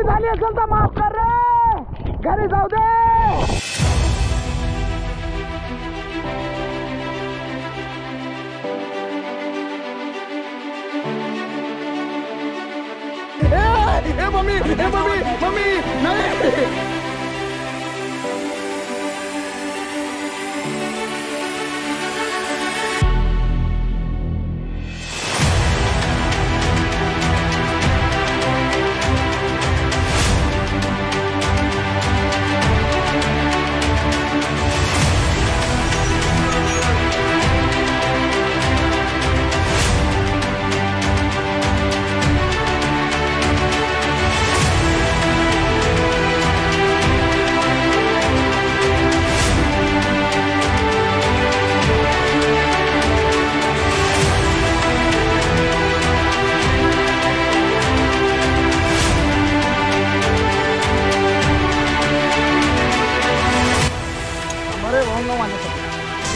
चुकी झाली असेल तर माफ कर रे, घरी जाऊ दे। मम्मी मम्मी मम्मी नहीं।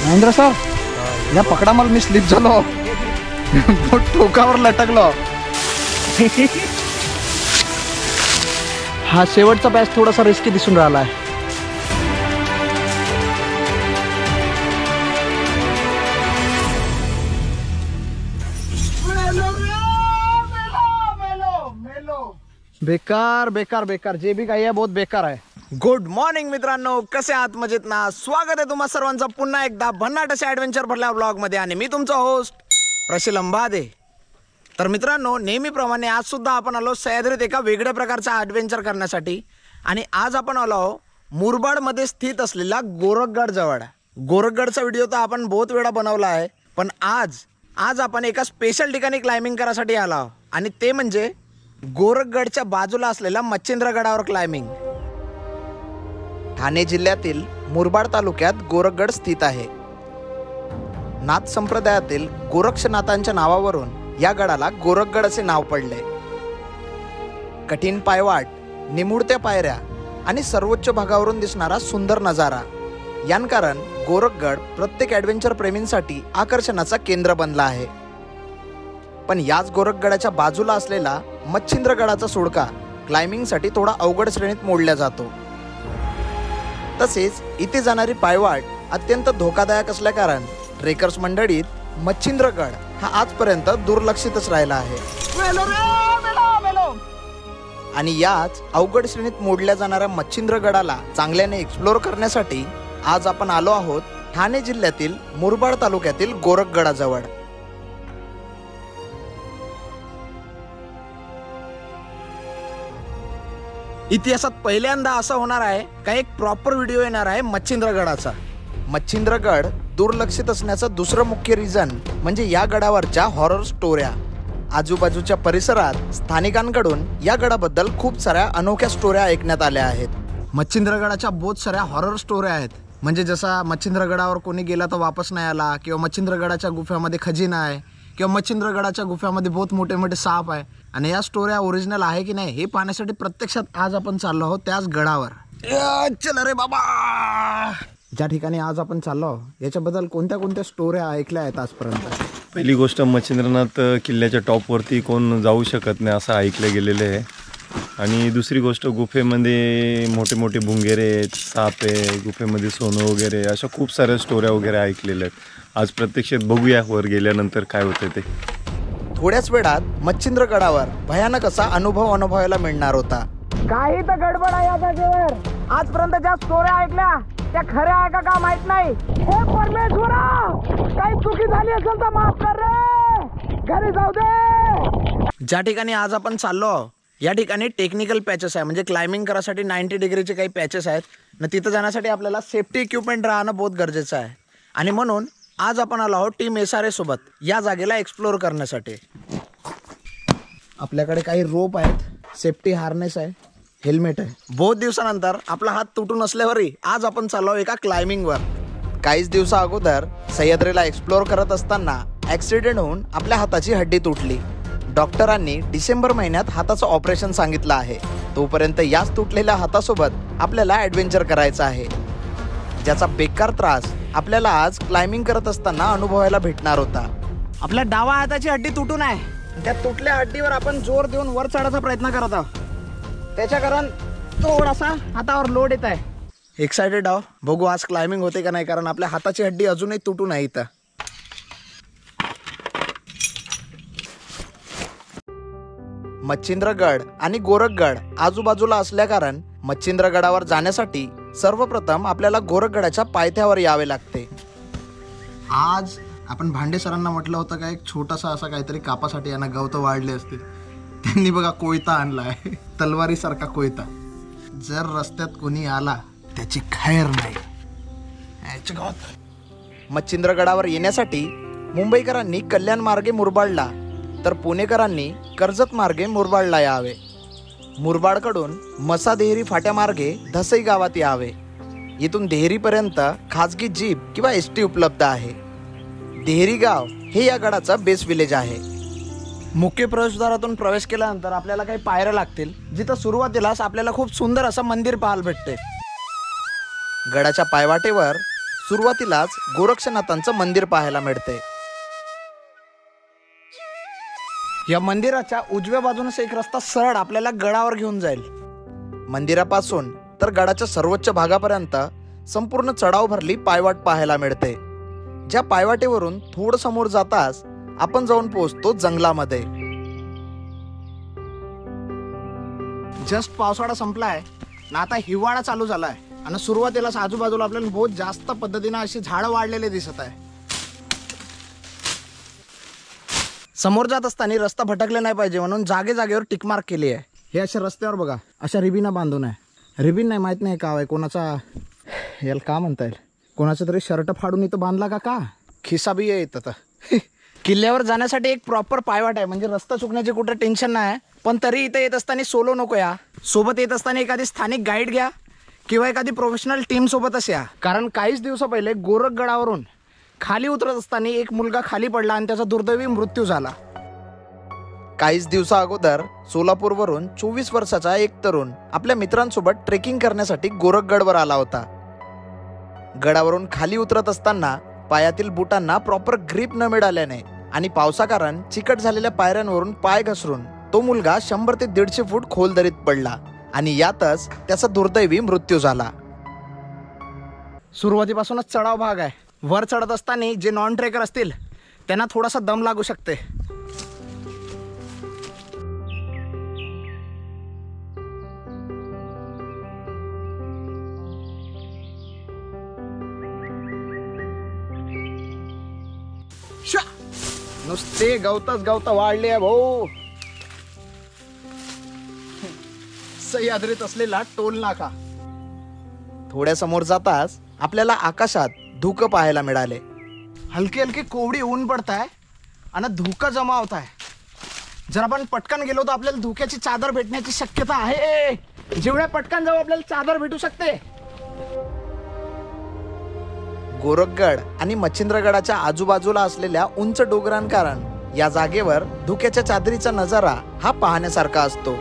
महेंद्र सर, या पकडा मला, मी स्लिप झालो, टोकावर लटकलो। हा शेवटचा बॅच थोडासा रिस्की दिसून राहिला आहे। बेकार बेकार बेकार, जे भी काही आहे बहुत बेकार आहे। गुड मॉर्निंग मित्रांनो, कसे आहात? मजेत ना? स्वागत आहे तुम्हा सर्वांचं पुन्हा एकदा भन्नाट अशा ॲडव्हेंचर भरल्या ब्लॉगमध्ये आणि मी तुमचा होस्ट प्रशील अंबादे। तर मित्रांनो, नेहमीप्रमाणे आज सुद्धा आपण आलो सह्याद्रीत एका वेगळ्या प्रकारचा ॲडव्हेंचर करण्यासाठी। आणि आज आपण आलो मुरबाडमध्ये स्थित असलेला गोरखगड जवळ। गोरखगडचा व्हिडिओ तर आपण बहुत वेळा बनवला आहे, पण आज आपण एका स्पेशल ठिकाणी क्लाइम्बिंग करायसाठी आलो, आणि ते म्हणजे गोरखगडच्या बाजूला असलेला मच्छिंद्रगडावर क्लाइम्बिंग। ठाणे जिल्ह्यातील मुरबाड तालुक्यात गोरखगड स्थित आहे। नाथ संप्रदायातील गोरक्षनाथांच्या नावावरून या गडाला गोरखगड असे नाव पडले। कठीण पायवाट, निमुळत्या पायऱ्या आणि सर्वोच्च भागावरून दिसणारा सुंदर नजारा यान गोरखगड प्रत्येक ॲडव्हेंचर प्रेमींसाठी आकर्षणाचा केंद्र बनला आहे। पण याच गोरखगडाच्या बाजूला असलेला मच्छिंद्रगडाचा सुळका क्लाइम्बिंगसाठी थोडा अवघड श्रेणीत मोडला जातो। तसेच इथे जाणारी पायवाट अत्यंत धोकादायक असल्याकारण ट्रेकर्स मंडळीत मच्छिंद्रगड हा आजपर्यंत दुर्लक्षितच राहिला आहे। आणि याच अवघड श्रेणीत मोडल्या जाणाऱ्या मच्छिंद्रगडाला चांगल्याने एक्सप्लोर करण्यासाठी आज आपण आलो आहोत ठाणे जिल्ह्यातील मुरबाड तालुक्यातील गोरखगडाजवळ। इतिहासात पहिल्यांदा असं होणार आहे का एक प्रॉपर व्हिडिओ येणार आहे मच्छिंद्रगडाचा। मच्छिंद्रगड दुर्लक्षित असण्याचं दुसरं मुख्य रिझन म्हणजे या गडावरच्या हॉरर स्टोऱ्या। आजूबाजूच्या परिसरात स्थानिकांकडून या गडाबद्दल खूप साऱ्या अनोख्या स्टोऱ्या ऐकण्यात आल्या आहेत। मच्छिंद्रगडाच्या बहुत साऱ्या हॉरर स्टोऱ्या आहेत, म्हणजे जसा मच्छिंद्रगडावर कोणी गेला तर वापस नाही आला, किंवा मच्छिंद्रगडाच्या गुफ्यामध्ये खजिना आहे, किंवा मच्छिंद्रगडाच्या गुफ्यामध्ये बहुत मोठे मोठे साप आहे। आणि या स्टोऱ्या ओरिजिनल आहे की नाही हे पाहण्यासाठी प्रत्यक्षात आज आपण चाललो आहोत त्याच गडावर। चल रे बाबा, ज्या ठिकाणी आज आपण चाललो याच्याबद्दल कोणत्या कोणत्या स्टोऱ्या ऐकल्या आहेत आजपर्यंत? पहिली गोष्ट, मच्छिंद्रनाथ किल्ल्याच्या टॉपवरती कोण जाऊ शकत नाही असं ऐकलं गेलेलं आहे। आणि दुसरी गोष्ट, गुफेमध्ये मोठे मोठे भुंगेरे आहेत, साप आहे, गुफेमध्ये सोनं वगैरे, अशा खूप साऱ्या स्टोऱ्या वगैरे ऐकलेल्या आहेत। आज प्रत्यक्षात बघूया वर गेल्यानंतर काय होतं ते। थोड्याच वेळात मच्छिंद्रगडावर भयानक असा अनुभव अनुभवायला मिळणार होता। काही तर गडबड आहे या जागेवर। आजपर्यंत ज्या स्टोऱ्या ऐकल्या त्या खऱ्या आहे का माहित नाही। हे परमेश्वरा, काही चुकी झाली असेल तर माफ कर रे, घरी जाऊ दे। ज्या ठिकाणी आज आपण चाललो या ठिकाणी टेक्निकल पॅचेस आहे, म्हणजे क्लाइम्बिंग करायसाठी 90 डिग्रीचे काही पॅचेस आहेत, आणि तिथं जाण्यासाठी आपल्याला सेफ्टी इक्विपमेंट राहणं बहुत गरजेचं आहे। आणि म्हणून आज आपण आलो आहोत टीम SRA सोबत या जागेला एक्सप्लोर करण्यासाठी। आपल्याकडे काही रोप आहेत, सेफ्टी हार्नेस आहे, हेल्मेट आहे। बहुत दिवसानंतर आपला हात तुटून असल्यावरही आज आपण चाललो एका क्लाइम्बिंगवर। काहीच दिवसा अगोदर सह्याद्रीला एक्सप्लोर करत असताना ॲक्सिडेंट होऊन आपल्या हाताची हड्डी तुटली। डॉक्टरांनी डिसेंबर महिन्यात हाताचं ऑपरेशन सांगितलं आहे। तोपर्यंत याच तुटलेल्या हातासोबत आपल्याला ॲडव्हेंचर करायचं आहे, ज्याचा बेकार त्रास आपल्याला आज क्लाइम्बिंग करत असताना अनुभवायला भेटणार होता। आपल्या डावा हाताची हड्डी तुटून आहे, त्या तुटल्या हड्डीवर आपण जोर देऊन वर चढायचा प्रयत्न करत आहोत। त्याच्या कारण थोडासा हातावर लोड येत आहे. एक्सायटेड आहो, बघू आज क्लाइम्बिंग होते का नाही, कारण आपल्या हाताची हड्डी अजूनही तुटू नाही इथं. मच्छिंद्रगड आणि गोरखगड आजूबाजूला असल्या कारण मच्छिंद्रगडावर जाण्यासाठी सर्वप्रथम आपल्याला गोरखगडाच्या पायथ्यावर यावे लागते. आज आपण भांडे सरांना म्हटलं होतं का एक छोटासा असा काहीतरी कापासाठी यांना गवत वाढले असते. त्यांनी बघा कोयता आणलाय, तलवारी सारखा कोयता. जर रस्त्यात कोणी आला त्याची खैर नाही. मच्छिंद्रगडावर येण्यासाठी मुंबईकरांनी कल्याण मार्गे मुरबाडला तर पुणेकरांनी कर्जत मार्गे मुरबाडला यावे. मुरबाडकडून मसा देहरी फाट्यामार्गे धसई गावात यावे. इथून देहरीपर्यंत खाजगी जीप किंवा एसटी उपलब्ध आहे. देहरी गाव हे या गडाचं बेस विलेज आहे. मुख्य प्रवेशद्वारातून प्रवेश केल्यानंतर आपल्याला काही पायऱ्या लागतील, जिथं सुरुवातीलाच आपल्याला खूप सुंदर असं मंदिर पाहायला भेटते. गडाच्या पायवाटेवर सुरुवातीलाच गोरक्षनाथांचं मंदिर पाहायला मिळते. या मंदिराच्या उजव्या बाजूनच एक रस्ता सरळ आपल्याला गडावर घेऊन जाईल. मंदिरापासून तर गडाच्या सर्वोच्च भागापर्यंत संपूर्ण चढाव भरली पायवाट पाहायला मिळते. ज्या पायवाटेवरून थोडं समोर जाताच आपण जाऊन पोहोचतो जंगलामध्ये. जस्ट पावसाळा संपलाय ना, आता हिवाळा चालू झालाय आणि सुरुवातीलाच आजूबाजूला आपल्याला बहुत जास्त पद्धतीने अशी झाडं वाढलेले दिसत आहे. समोर जात असताना रस्ता भटकले नाही पाहिजे म्हणून जागे जागेवर टिकमार्क केली आहे. हे अशा रस्त्यावर बघा अशा रिबीना बांधून आहे. रिबीन नाही, माहित नाही का आहे कोणाचा, याला का म्हणता येईल, कोणाचा तरी शर्ट फाडून इथं बांधला का खिसा बी आहे इथं. तर किल्ल्यावर जाण्यासाठी एक प्रॉपर पायवाट आहे, म्हणजे रस्ता चुकण्याचे कुठे टेन्शन नाही. पण तरी इथं येत असताना सोलो नको या, सोबत येत असताना एखादी स्थानिक गाईड घ्या किंवा एखादी प्रोफेशनल टीम सोबतच या. कारण काहीच दिवसा पहिले गोरखगडावरून खाली उतरत असताना एक मुलगा खाली पडला आणि त्याचा दुर्दैवी मृत्यू झाला. काहीच दिवसा अगोदर सोलापूरवरून 24 वर्षाचा एक तरुण आपल्या मित्रांसोबत ट्रेकिंग करण्यासाठी गोरखगडवर आला होता. गडावरून खाली उतरत असताना पायातील बुटांना प्रॉपर ग्रीप न मिळाल्याने आणि पावसाकारण चिकट झालेल्या पायऱ्यांवरून पाय घसरून तो मुलगा 100 ते 150 फूट खोल दरीत पडला आणि यातच त्याचा दुर्दैवी मृत्यू झाला. सुरुवातीपासूनच चढाव भाग आहे. वर चढत असताना जे नॉन ट्रेकर असतील त्यांना थोडासा दम लागू शकते. नुसते गवत वाढले आहे भाऊ. सह्याद्रीत असलेला टोल नाका. थोड्या समोर जाताच आपल्याला आकाशात धुकं पाहायला मिळाले. हलकी हलकी कोवडी ऊन पडताय आणि धुकं जमा होत आहे. जर आपण पटकन गेलो तर आपल्याला धुक्याची चादर भेटण्याची शक्यता आहे. जेवढ्या पटकन जाऊ आपल्याला चादर भेटू शकते. गोरखगड आणि मच्छिंद्रगडाच्या आजूबाजूला असलेल्या उंच डोंगरांकारण या जागेवर धुक्याच्या चादरीचा नजारा हा पाहण्यासारखा असतो.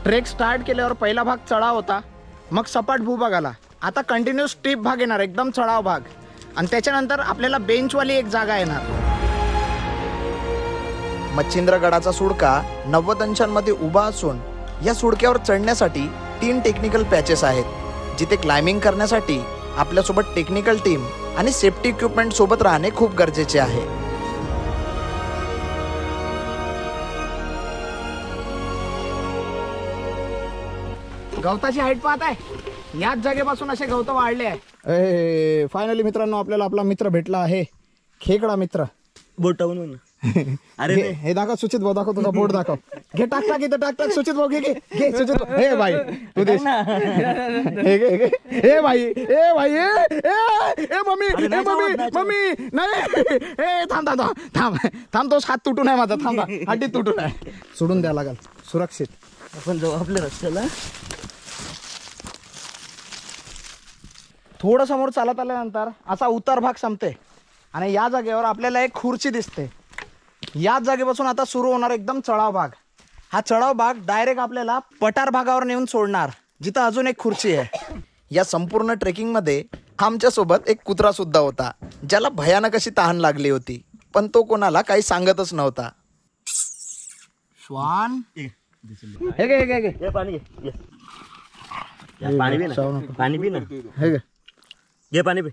ट्रेक स्टार्ट केल्यावर पहिला भाग चढाव होता, मग सपाट भूभाग आला. आता कंटिन्यू स्टीप भाग येणार, एकदम चढाव भाग, आणि त्याच्यानंतर आपल्याला बेंचवाली एक जागा येणार. मच्छिंद्रगडाचा सुडका 90 अंशांमध्ये उभा असून या सुडक्यावर चढण्यासाठी 3 टेक्निकल पॅचेस आहेत, जिथे क्लाइम्बिंग करण्यासाठी आपल्यासोबत टेक्निकल टीम आणि सेफ्टी इक्विपमेंट सोबत राहणे खूप गरजेचे आहे. गवताची हाईट पाहत आहे, याच जागेपासून असे गवत वाढले आहे. फायनली मित्रांनो आपल्याला आपला मित्र भेटला आहे, खेकडा मित्र. बोटावून अरे हे दाखव सुचित भाऊ, दाखव तुझा बोट दाखव. घे टाक टाक इथं, टाक टाक सुचित भाऊ, घे घे सुचित भाऊ. हे भाई तू दे, हे भाई, हे भाई, ए मम्मी, ए मम्मी, मम्मी नाही, ए थांब थांब थांब थांब, तोच हात तुटून आहे माझा, थांबा, हड्डी तुटून आहे. सोडून द्या लागल सुरक्षित. आपण जाऊ आपल्या रस्त्याला. थोडं समोर चालत आल्यानंतर असा उतार भाग संपते आणि या जागेवर आपल्याला एक खुर्ची दिसते. याच जागेपासून आता सुरू होणार एकदम चढाव भाग. हा चढाव भाग डायरेक्ट आपल्याला पठार भागावर नेऊन सोडणार, जिथं अजून एक खुर्ची आहे. या संपूर्ण ट्रेकिंगमध्ये आमच्यासोबत एक कुत्रा सुद्धा होता, ज्याला भयानक अशी तहान लागली होती, पण तो कोणाला काही सांगतच नव्हता. श्वान हे घे, हे घे, हे घे. पाणी घे, पाणी पी ना, पाणी पी ना, हे घे. घे पाणी पी.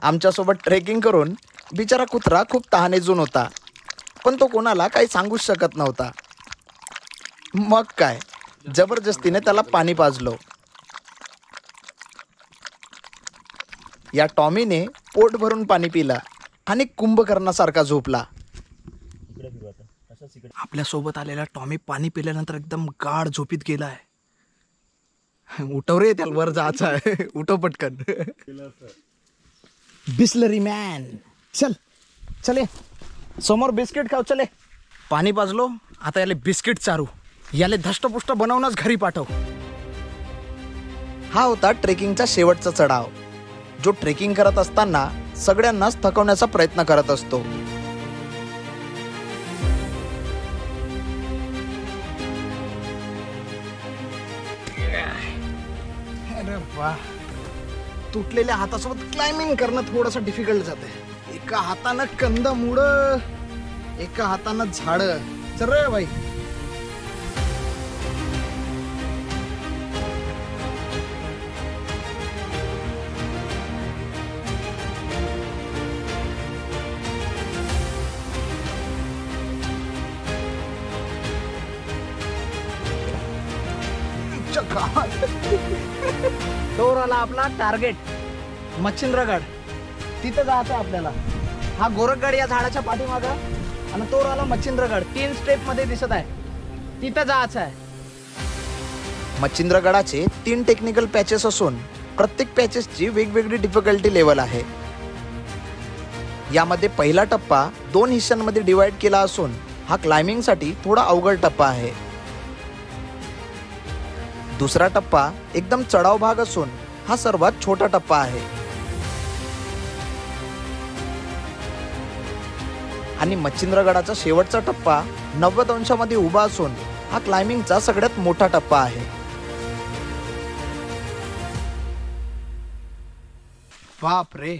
आमच्यासोबत ट्रेकिंग करून बिचारा कुत्रा खूप तहानेजून होता, पण तो कोणाला काही सांगूच शकत नव्हता. मग काय, जबरदस्तीने त्याला पाणी पाजलो. या टॉमीने पोट भरून पाणी पिलं आणि कुंभकर्णासारखा झोपला. आपल्या सोबत आलेला टॉमी पाणी पिल्यानंतर एकदम गाढ झोपीत गेलाय. उठव रे, त्याला वर जायचं आहे. उठव पटकन. बिस्लरी मॅन, चल चले समोर बिस्किट खाऊ. चले, पाणी पाजलो, आता याले बिस्किट चारू, याले धष्टपुष्ट बनवूनच घरी पाठव. हा होता ट्रेकिंगचा शेवटचा चढाव, जो ट्रेकिंग करत असताना सगळ्यांनाच थकवण्याचा प्रयत्न करत असतो. अरे वा, तुटलेल्या हातासोबत क्लाइम्बिंग करणं थोडंसं डिफिकल्ट जाते. एका हातानं कंद मुड, एका हातानं झाड. चल रे भाई. तोर आला आपला टार्गेट, मच्छिंद्रगड. तिथं जायचं आपल्याला. हा गोरखगड या झाडाच्या पाठीमागं आणि तोर आला मच्छिंद्रगड. 3 स्टेप मध्ये दिसत आहे, तिथं जायचं आहे. मच्छिंद्रगडाचे 3 टेक्निकल पॅचेस असून प्रत्येक पॅचेसची वेगवेगळी डिफिकल्टी लेवल आहे. यामध्ये पहिला टप्पा 2 हिस्सांमध्ये डिवाइड केला असून हा क्लाइम्बिंगसाठी थोडा अवघड टप्पा आहे. दुसरा टप्पा एकदम चढाव भाग असून हा सर्वात छोटा टप्पा आहे. आणि मच्छिंद्रगडाचा शेवटचा टप्पा 90 अंशामध्ये उभा असून हा क्लाइम्बिंगचा सगळ्यात मोठा टप्पा आहे. बाप रे,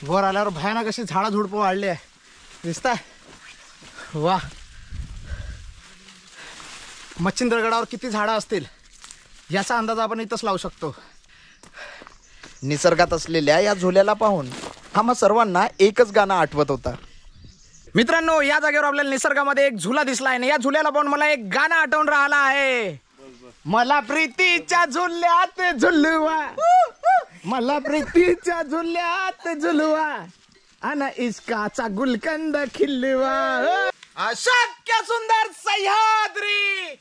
वर आल्यावर भयानक अशी झाडा झुडपं वाढली आहे, दिसताय. वा, मच्छिंद्रगडावर किती झाडं असतील याचा अंदाज आपण इथंच लावू शकतो. निसर्गात असलेल्या या झुल्याला पाहून आम्हा सर्वांना एकच गाणं आठवत होता. मित्रांनो, या जागेवर आपल्याला निसर्गामध्ये एक झुला दिसला आहे ना, या झुल्याला पाहून मला एक गाणं आठवून राहिलं आहे. मला प्रीतीच्या झुल्यात झुलवा, मला प्रीतीच्या झुल्यात झुलवा, अन इश्काचा गुलकंद खिलवा. अशक्य सुंदर सह्याद्री.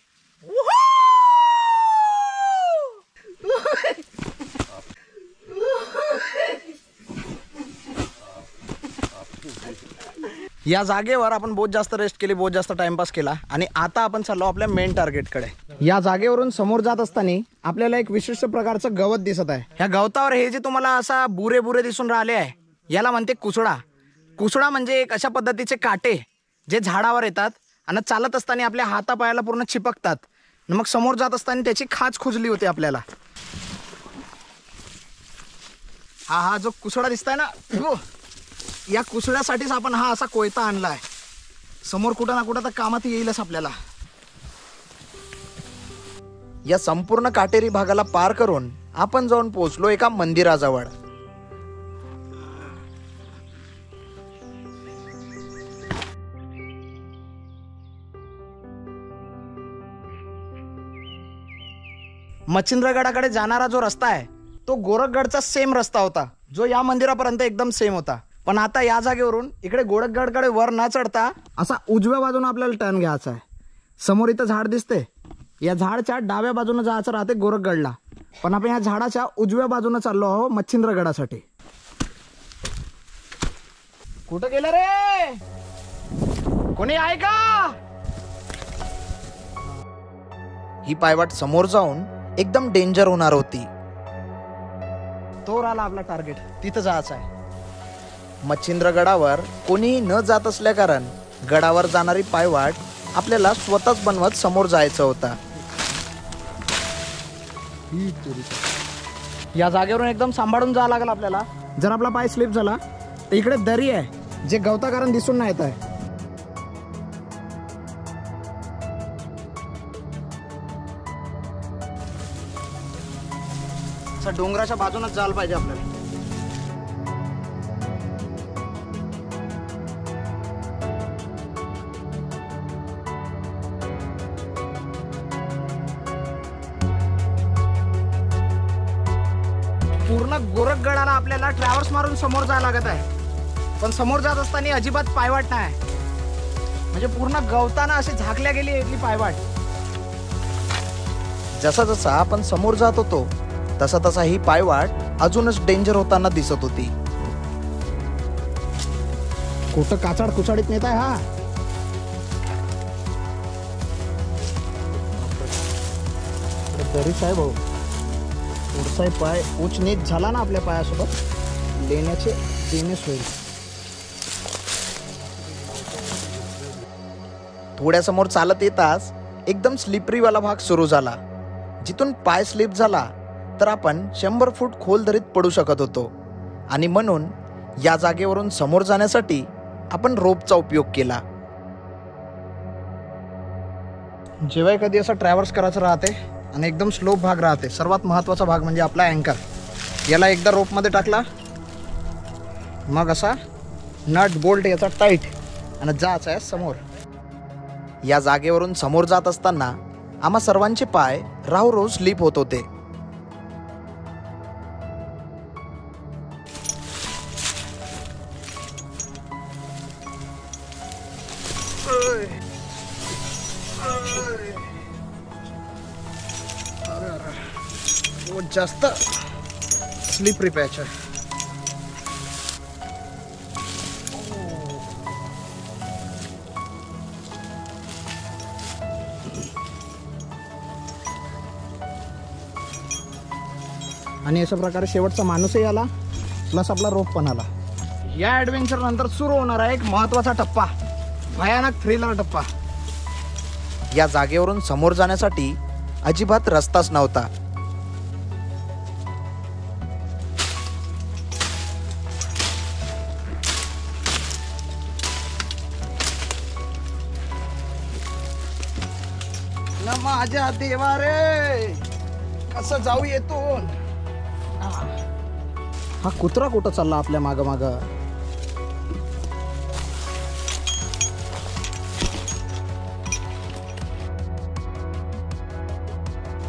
या जागेवर आपण बहुत जास्त रेस्ट केली, बहुत जास्त टाइमपास केला आणि आता आपण चाललो आपल्या मेन टार्गेटकडे. या जागेवरून समोर जात असताना आपल्याला एक विशिष्ट प्रकारचं गवत दिसत आहे. या गवतावर हे जे तुम्हाला असा बुरे बुरे दिसून राहिले आहे, याला म्हणते कुसडा. कुसडा म्हणजे एक अशा पद्धतीचे काटे जे झाडावर येतात आणि चालत असताना आपल्या हातापायाला पूर्ण चिपकतात. मग समोर जात असताना त्याची खाच खुजली होती आपल्याला. हा जो कुसडा दिसताय ना, या कुसड्यासाठीच आपण हा असा कोयता आणलाय. समोर कुठं ना कुठं तर कामात येईलच आपल्याला. या संपूर्ण काटेरी भागाला पार करून आपण जाऊन पोहोचलो एका मंदिराजवळ. मच्छिंद्रगडाकडे जाणारा जो रस्ता आहे तो गोरखगडचा सेम रस्ता होता, जो या मंदिरापर्यंत एकदम सेम होता. पण आता या जागेवरून इकडे गोरखगडकडे वर न चढता असा उजव्या बाजूने आपल्याला टर्न घ्यायचा आहे. समोर इथं झाड दिसते, या झाडच्या डाव्या बाजूने जायचं राहते गोरखगडला, पण आपण या झाडाच्या उजव्या बाजूने चाललो आहोत मच्छिंद्रगडासाठी. कुठं गेलं रे, कोणी आहे का? ही पायवाट समोर जाऊन एकदम डेंजर होणार होती. तो राहिला आपला टार्गेट, तिथं जायचं आहे. मच्छिंद्रगडावर कोणीही न जात असल्या कारण गडावर जाणारी पायवाट आपल्याला स्वतःच बनवत समोर जायचं होता. या जागेवरून एकदम सांभाळून जावं लागेल आपल्याला. जर आपला पाय स्लिप झाला तर इकडे दरी आहे जे गवताकारण दिसून नाही येत आहे. डोंगराच्या बाजूनच जायला पाहिजे आपल्याला. पूर्ण गोरखगडाला आपल्याला ट्रॅव्हल्स मारून समोर जायला लागत आहे. पण समोर जात असताना अजिबात पायवाट नाही, म्हणजे पूर्ण गवताना अशी झाकल्या गेली इथली पायवाट. जसा जसा आपण समोर जात होतो तसा तसा ही पायवाट अजूनच डेंजर होताना दिसत होती. कुठं काचाड कुचाडीत नेत आहे हा. दरीच आहे भाऊ. पुढचा पाय उच नीच झाला ना आपल्या पायासोबत लेण्याचे देणेच होईल. थोड्या समोर चालत येताच एकदम स्लिपरी वाला भाग सुरू झाला. जिथून पाय स्लिप झाला तर आपण 100 फूट खोल दरीत पडू शकत होतो. आणि म्हणून या जागेवरून समोर जाण्यासाठी आपण रोपचा उपयोग केला. जेव्हा कधी असं ट्रॅव्हल्स करायचं राहते आणि एकदम स्लोप भाग राहते, सर्वात महत्त्वाचा भाग म्हणजे आपला अँकर. याला एकदा रोपमध्ये टाकला मग असा नट बोल्ट याचा टाईट आणि जायचं आहे समोर. या जागेवरून समोर जात असताना आम्हा सर्वांचे पाय राहू स्लिप होत होते. जास्त स्लिपरी पॅच आहे. आणि अशा प्रकारे शेवटचा माणूसही आला प्लस आपला रोप पण आला. या ॲडव्हेंचर नंतर सुरू होणार आहे एक महत्त्वाचा टप्पा, भयानक थ्रिलर टप्पा. या जागेवरून समोर जाण्यासाठी अजिबात रस्ताच नव्हता. न माझ्या देवा रे, कसं जाऊ येतून. हा कुत्रा कुठं चालला आपल्या माग माग.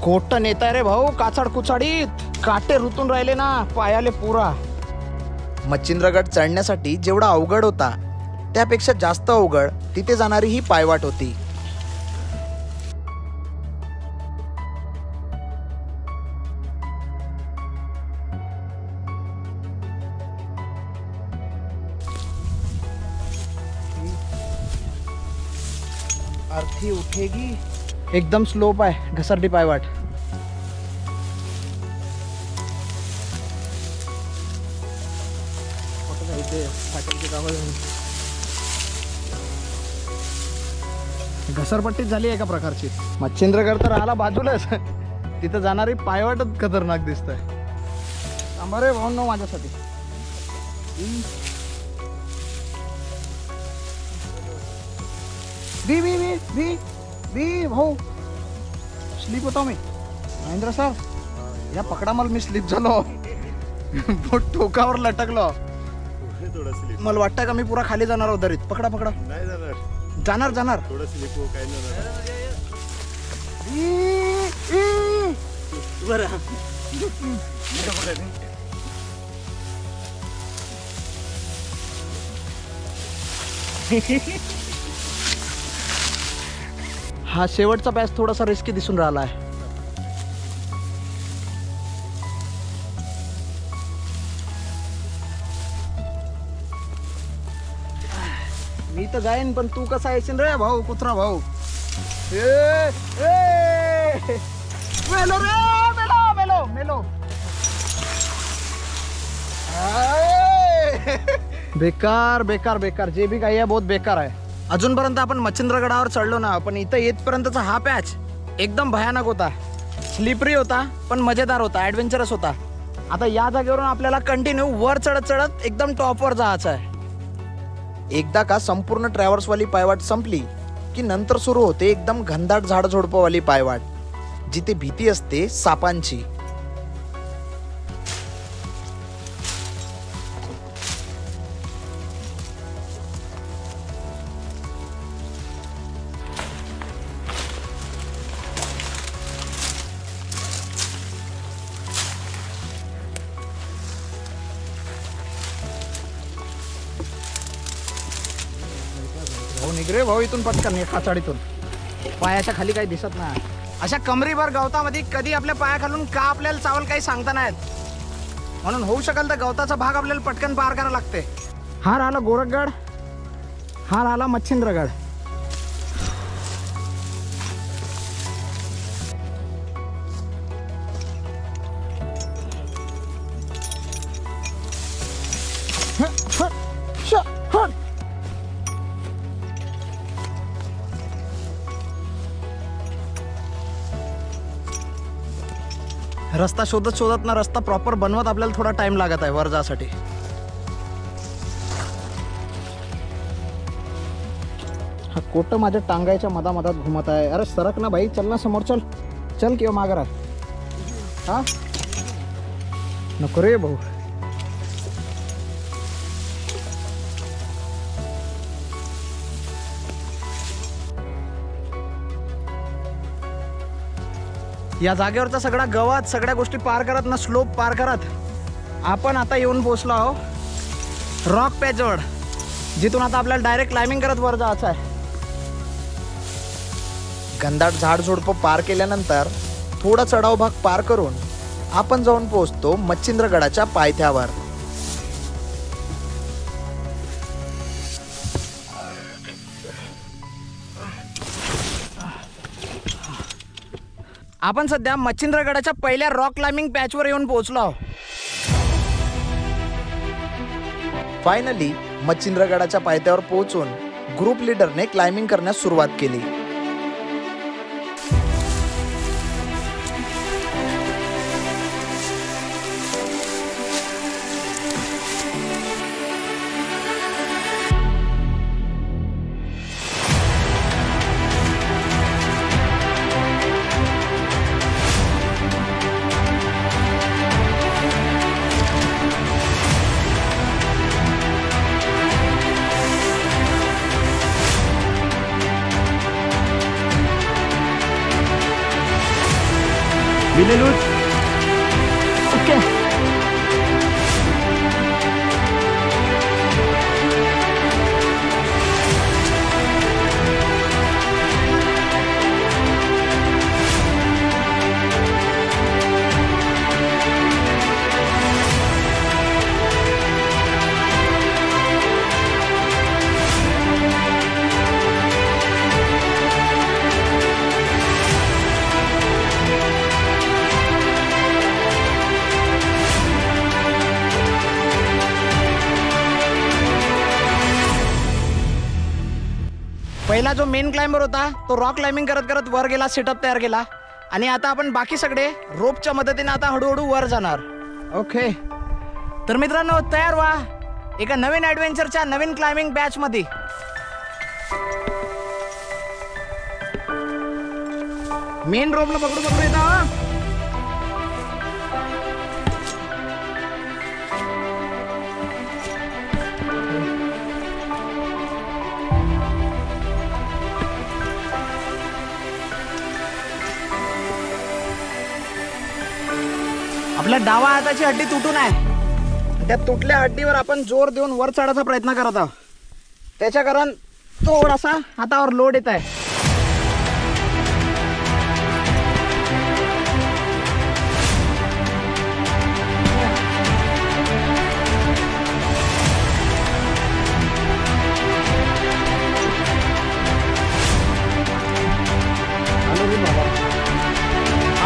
कोट नेताय रे भाऊ, काचाड कुचाडीत काटे रुतून राहिले ना पायाले पुरा. मच्छिंद्रगड चढण्यासाठी जेवढा अवघड होता त्यापेक्षा जास्त अवघड तिथे जाणारी ही पायवाट होती. अर्थी उठेगी. एकदम स्लोप आहे घसरली पायवाट. घसरपट्टीच झाली एका प्रकारची. मच्छिंद्रगड तर राहिला बाजूलाच, तिथं जाणारी पायवाटच खतरनाक दिसत आहे. थांबा रे भाऊ न माझ्यासाठी. बी बी बी बी बी भाऊ स्लीप होतो मी. महेंद्र सर या पकडा मला, मी स्लीप झालो. बोट टोकावर लटकलो. मला वाटतं का मी पुरा खाली जाणार होतो दरीत. पकडा पकडा. जाणार जाणार. हा शेवटचा पॅच थोडासा रिस्की दिसून राहिला आहे. मी तर जाईन पण तू कसा येशील रे भाऊ, कुत्रा भाऊ. ए, ए, वेलो रे. लो. बेकार बेकार बेकार जे बी काही आहे बहुत बेकार आहे. अजूनपर्यंत आपण मच्छिंद्रगडावर चढलो ना, पण इथं येतपर्यंतचा हा पॅच एकदम भयानक होता. स्लिपरी होता पण मजेदार होता, ॲडव्हेंचरस होता. आता या जागेवरून आपल्याला कंटिन्यू वर चढत चढत एकदम टॉपवर जायचं आहे. एकदा का संपूर्ण ट्रॅव्हल्सवाली पायवाट संपली की नंतर सुरू होते एकदम घनदाट झाडझुडपवाली पायवाट, जिथे भीती असते सापांची. भाऊ निघ रे भाऊ इथून पटकन खाचाडीतून. पायाच्या खाली काही दिसत नाही. अशा कमरीभर गवतामध्ये कधी आपल्या पायाखालून का आपल्याला चावल काही सांगता नाहीत. म्हणून होऊ शकेल तर गवताचा भाग आपल्याला पटकन पार करायला लागते. हा राहिला गोरखगड, हा राहिला मच्छिंद्रगड. रस्ता शोधत शोधत ना रस्ता प्रॉपर बनवत आपल्याला थोडा टाइम लागत आहे वर जासाठी. हा कोट माझ्या टांगायच्या मधामधात घुमत आहे. अरे सरक ना भाई, चल ना समोर, चल चल किंवा मागे राह. हा नको रे भाऊ. या जागेवरचा सगळा गवत सगळ्या गोष्टी पार करत ना स्लोप पार करत आपण आता येऊन पोहोचलो आहोत रॉक पॅचवर, जिथून आता आपल्याला डायरेक्ट क्लाइम्बिंग करत वर जायचं आहे. घनदाट झाडझुडपं पार केल्यानंतर थोडा चढाव भाग पार करून आपण जाऊन पोहोचतो मच्छिंद्रगडाच्या पायथ्यावर. आपण सध्या मच्छिंद्रगडाच्या पहिल्या रॉक क्लाइम्बिंग पॅचवर येऊन पोहोचलो आहोत. फायनली मच्छिंद्रगडाच्या पायथ्यावर पोहोचून ग्रुप लीडरने क्लाइम्बिंग करण्यास सुरुवात केली. ओके. पहिला जो मेन क्लाइंबर होता तो रॉक क्लाइम्बिंग करत करत वर गेला, सेटअप तयार केला आणि आता आपण बाकी सगळे रोपच्या मदतीने आता हळूहळू वर जाणार. ओके, तर मित्रांनो तयार व्हा एका नवीन ॲडव्हेंचरच्या नवीन क्लाइम्बिंग बॅच मध्ये. मेन रोपला पकडू पकडू येता. आपल्या डावा हाताची हड्डी तुटून आहे. त्या तुटल्या हड्डीवर आपण जोर देऊन वर चढायचा प्रयत्न करत आहोत. त्याच्या कारण थोडासा हातावर लोड येत आहे.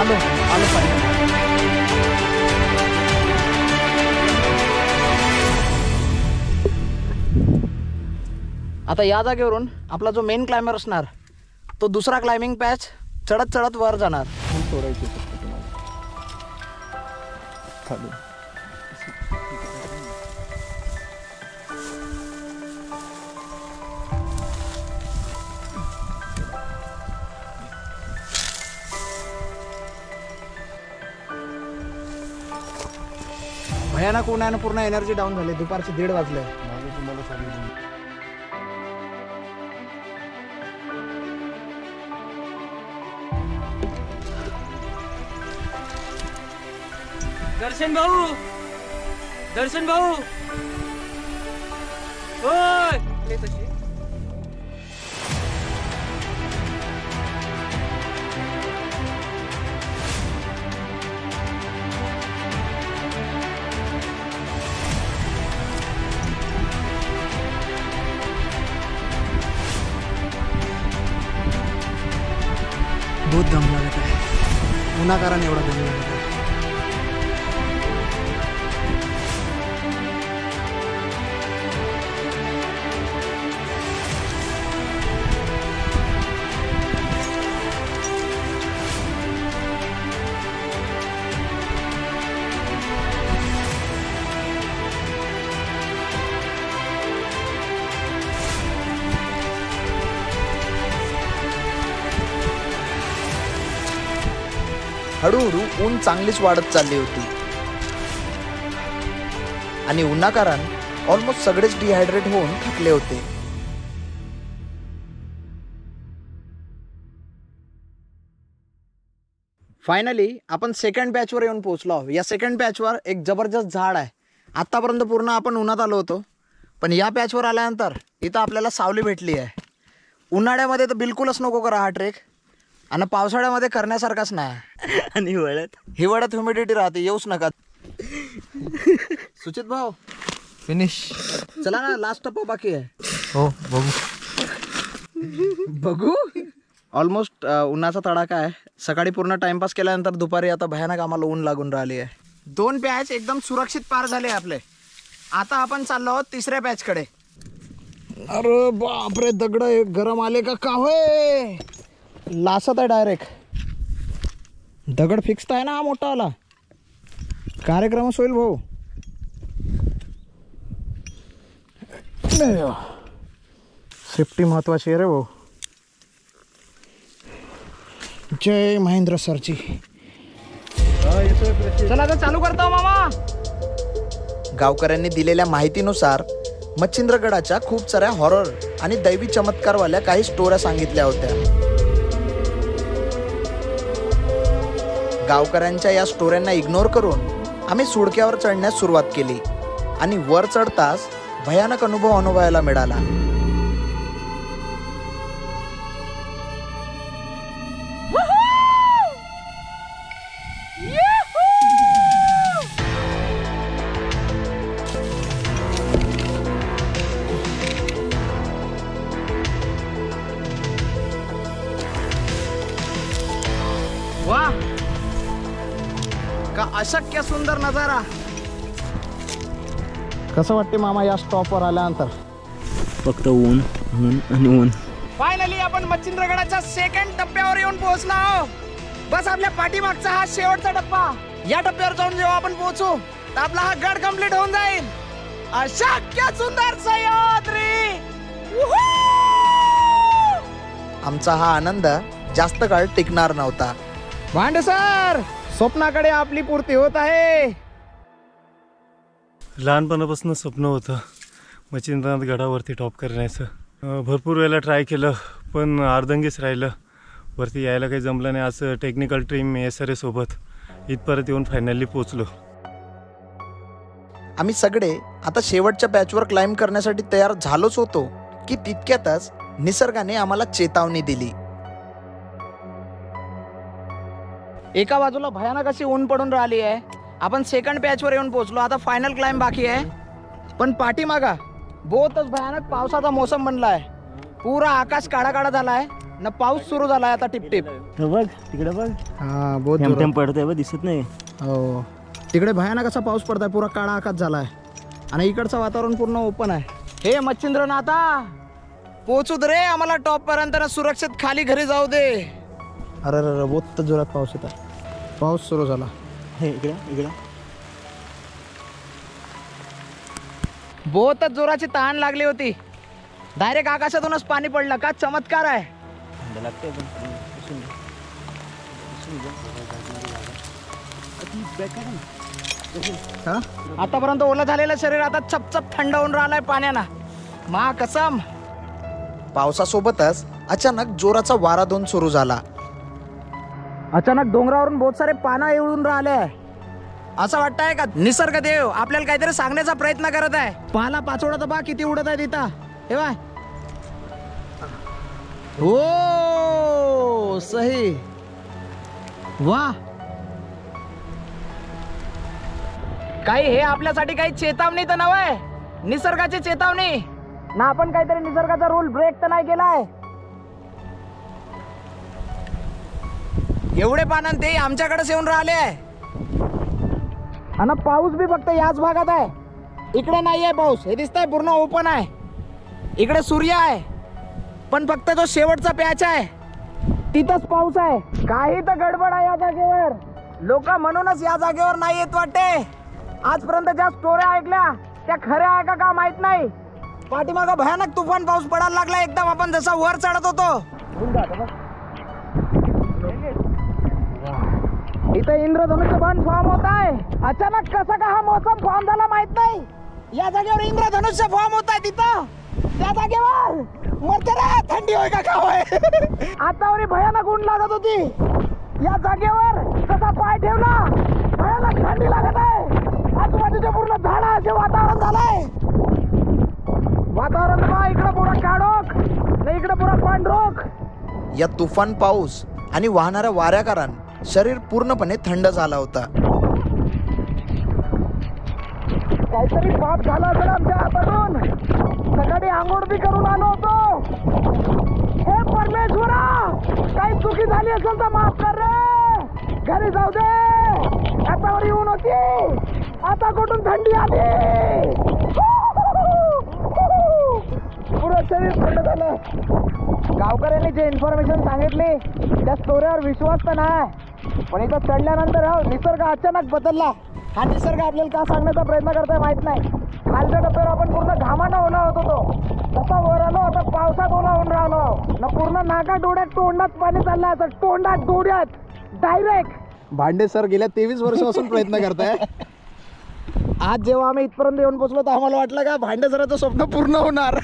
आलो आलो पाहिजे. आता या जागेवरून आपला जो मेन क्लाइंबर असणार तो दुसरा क्लाइम्बिंग पॅच चढत चढत वर जाणार. भयानक उन्हाने पूर्ण एनर्जी डाऊन झाली. दुपारचे 1:30 वाजले. दर्शन भाऊ, दर्शन भाऊ, होय. बहुत दम लागत आहे. उन्हाकारण एवढा दम लागत आहे. हळूहळू ऊन चांगलीच वाढत चालली होती आणि उन्हाकारण ऑलमोस्ट सगळेच डिहायड्रेट होऊन थकले होते. फायनली आपण सेकंड पॅचवर येऊन पोहोचलो आहोत. या सेकंड पॅचवर एक जबरदस्त झाड आहे. आत्तापर्यंत पूर्ण आपण उन्हात आलो होतो, पण या पॅचवर आल्यानंतर इथं आपल्याला सावली भेटली आहे. उन्हाळ्यामध्ये तर बिलकुलच नको करा हा ट्रेक, आणि पावसाळ्यामध्ये करण्यासारखाच नाही. आणि वळत हिवाळ्यात ह्युमिडिटी राहते, येऊच नका. सुचित भाऊ फिनिश. चला ना, लास्ट टप्पा बाकी आहे. हो बघू. ऑलमोस्ट उन्हाचा तडाखा आहे. सकाळी पूर्ण टाइमपास केल्यानंतर दुपारी आता भयानक आम्हाला ऊन लागून राहिली आहे. 2 पॅच एकदम सुरक्षित पार झाले आपले. आता आपण चाललो आहोत तिसऱ्या पॅचकडे. अरे बापरे, दगड गरम आले का होय. लासत आहे डायरेक्ट. दगड फिक्स आहे ना हा मोठा आला. कार्यक्रमच होईल भाऊ. सेफ्टी महत्वाची आहे रे भाऊ. जय महेंद्र सरची. चला आता चालू करतो मामा. गावकऱ्यांनी दिलेल्या माहितीनुसार मच्छिंद्रगडाच्या खूप साऱ्या हॉरर आणि दैवी चमत्कारवाल्या काही स्टोऱ्या सांगितल्या होत्या. गावकऱ्यांच्या या स्टोऱ्यांना इग्नोर करून आम्ही सुडक्यावर चढण्यास सुरुवात केली आणि वर चढताच भयानक अनुभव अनुभवायला मिळाला. वाह, का अशक्य सुंदर नजारा. कसं वाटते मामा या स्टॉपवर आल्यानंतर? फक्त ऊन ऊन आणि ऊन. फायनली आपण मच्छिंद्रगडाच्या सेकंड टप्प्यावर येऊन पोहोचलो आहोत. बस आपल्या पाठीमागचा हा शेवटचा टप्पा. या टप्प्यावर जाऊन जेव्हा आपण पोहोचू तर आपला हा गड कंप्लीट होऊन जाईल. अशक्य सुंदर सह्याद्री. आमचा हा आनंद जास्त काळ टिकणार नव्हता. भांडे सर, स्वप्नाकडे आपली पूर्ती होत आहे. लहानपणापासून स्वप्न होतं मच्छिंद्रनाथ गडावरती टॉप करण्याचं. भरपूर वेळेला ट्राय केलं, पण अर्धंगीच राहिलं. वरती यायला काही जमलं नाही. असं टेक्निकल टीम SRA सोबत इथपर्यंत येऊन फायनली पोचलो. आम्ही सगळे आता शेवटच्या पॅचवर क्लाइम्ब करण्यासाठी तयार झालोच होतो की तितक्यातच निसर्गाने आम्हाला चेतावणी दिली. एका बाजूला भयानक अशी ऊन पडून राहिली आहे. आपण सेकंड पॅचवर येऊन पोहोचलो. आता फायनल क्लाइम्ब बाकी आहे. पण पाठीमागा बहुतच भयानक पावसाचा मोसम बनला आहे. पुरा आकाश काळा काळा झाला आहे न पाऊस सुरू झाला आहे आता टिपटिप. बघ तिकडे बघ. हा, बहुत थेंब पडतंय बघ, दिसत नाही. हो, तिकडे भयानक असा पाऊस पडताय. पुरा काळा आकाश झाला आहे आणि इकडचं वातावरण पूर्ण ओपन आहे. हे मच्छिंद्रनाथा, पोहोचू दे रे आम्हाला टॉप पर्यंत ना, सुरक्षित खाली घरी जाऊ दे. अरे अरे बहुत जोरात पाऊस येत आहे. पाऊस सुरू झाला. इकडं बहुतच जोराची तहान लागली होती. डायरेक्ट आकाशातूनच पाणी पडलं. का चमत्कार आहे. लागते आतापर्यंत ओलं झालेलं शरीर आता चपचप थंड होऊन राहिलंय पाण्यानं. मा कसम. पावसासोबतच अचानक जोराचा वारा दोन सुरू झाला. अचानक डोंगरावरून बहुत सारे पानं येऊन राहिले. असं वाटतंय का निसर्ग देव आपल्याला काहीतरी सांगण्याचा प्रयत्न करत आहे. पाला पाचोडा तर बा किती उडत आहे तिथं. हे बाय. हो सही. वा. काही हे आपल्यासाठी काही चेतावणी तर नव्हे. निसर्गाची चेतावणी ना. आपण काहीतरी निसर्गाचा रूल ब्रेक तर नाही केलाय. एवढे पानं ते आमच्याकडेच येऊन राहिले आहे. आणि पाऊस बी फक्त याच भागात आहे. इकडे नाही आहे पाऊस. हे दिसतंय पूर्ण ओपन आहे. इकडे सूर्य आहे पण फक्त जो शेवटचा पॅच आहे तिथंच पाऊस आहे. काही तर गडबड आहे या जागेवर. लोक म्हणूनच या जागेवर नाही येत वाटते. आजपर्यंत ज्या स्टोऱ्या ऐकल्या त्या खऱ्या आहे का माहित नाही. पाठीमागं भयानक तुफान पाऊस पडायला लागला. एकदम आपण जसा वर चढत होतो. इथे इंद्रधनुष्य बाण फॉर्म होत आहे. अचानक कसा का हा मौसम फॉर्म झाला माहित नाही. या जागेवर इंद्रधनुष्य फॉर्म होत आहे. तिथं त्या जागेवर मरते रे. थंडी होय का काय. आतावरी भयानक ऊन लागत होती. या जागेवर कसा पाय ठेवला भयानक थंडी लागत आहे. आजूबाजूचे पूर्ण झाड असे वातावरण झालंय. वातावरण पहा. इकडे पुरा काळोख नाही इकडे पुरा पांढरोख. या तुफान पाऊस आणि वाहणाऱ्या वाऱ्या कारण शरीर पूर्णपणे थंड झाला होता. काहीतरी पाप झाला असेल आमच्या हातातून. सकाळी आंघोळ बी करून आलो होतो. हे परमेश्वरा काही चुकी झाली असेल तर माफ कर रे. घरी जाऊ दे. हातावर येऊन होती आता कुठून थंडी आली. पुरं शरीर थंड झालं. गावकऱ्यांनी जे इन्फॉर्मेशन सांगितली त्या स्टोरीवर विश्वास तर नाही. पण इथं चढल्यानंतर निसर्ग अचानक बदलला. हा निसर्ग आपल्याला का सांगण्याचा प्रयत्न करताय माहित नाही. खालच्या टप्प्यावर आपण पूर्ण घामानं ओला होत होतो. तसा वर आलो आता पावसात ओला होऊन राहिलो ना. पूर्ण नाका डोळ्यात तोंडात पाणी चाललं. आता तोंडात डोळ्यात डायरेक्ट. भांडे सर गेल्या 23 वर्षापासून प्रयत्न करताय. आज जेव्हा आम्ही इथपर्यंत येऊन पोहोचलो तर आम्हाला वाटलं का भांडे सराचं स्वप्न पूर्ण होणार.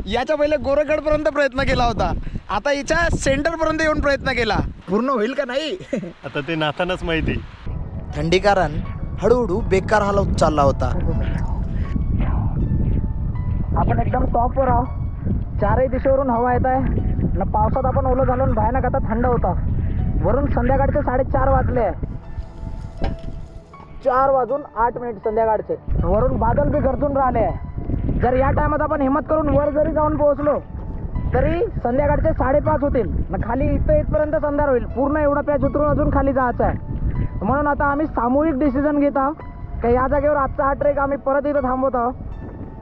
याच्या पहिले गोरगड पर्यंत प्रयत्न केला होता. आता हिच्या सेंटर पर्यंत येऊन प्रयत्न केला. पूर्ण होईल का नाही आता ते नाथांनाच माहिती. थंडी कारण हळूहळू बेकार हाल होत चालला होता. आपण एकदम टॉपवर आहोत. चारही दिशेवरून हवा येत आहे ना. पावसात आपण ओलं झालो आणि भयानक आता थंड होता. वरून संध्याकाळचे 4:30 वाजले. 4:08 संध्याकाळचे. वरून बादल बी गरजून राहिले. जर या टायमात आपण हिम्मत करून वर जरी जाऊन पोहोचलो तरी संध्याकाळचे 5:30 होतील ना. खाली इथपर्यंत अंधार होईल. पूर्ण एवढा पॅच उतरून अजून खाली जायचं आहे. म्हणून आता आम्ही सामूहिक डिसिजन घेत आहोत की या जागेवर आजचा हा ट्रेक आम्ही परत इथं थांबवत आहोत.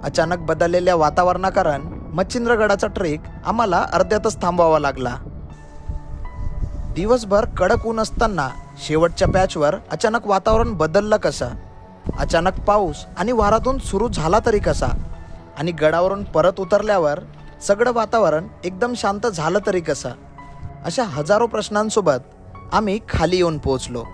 अचानक बदललेल्या वातावरणाकारण मच्छिंद्रगडाचा ट्रेक आम्हाला अर्ध्यातच थांबवावा लागला. दिवसभर कडक ऊन असताना शेवटच्या पॅचवर अचानक वातावरण बदललं कसं. अचानक पाऊस आणि वारातून सुरू झाला तरी कसा. आणि गडावरून परत उतरल्यावर सगळं वातावरण एकदम शांत झालं तरी कसं. अशा हजारो प्रश्नांसोबत आम्ही खाली येऊन पोहोचलो.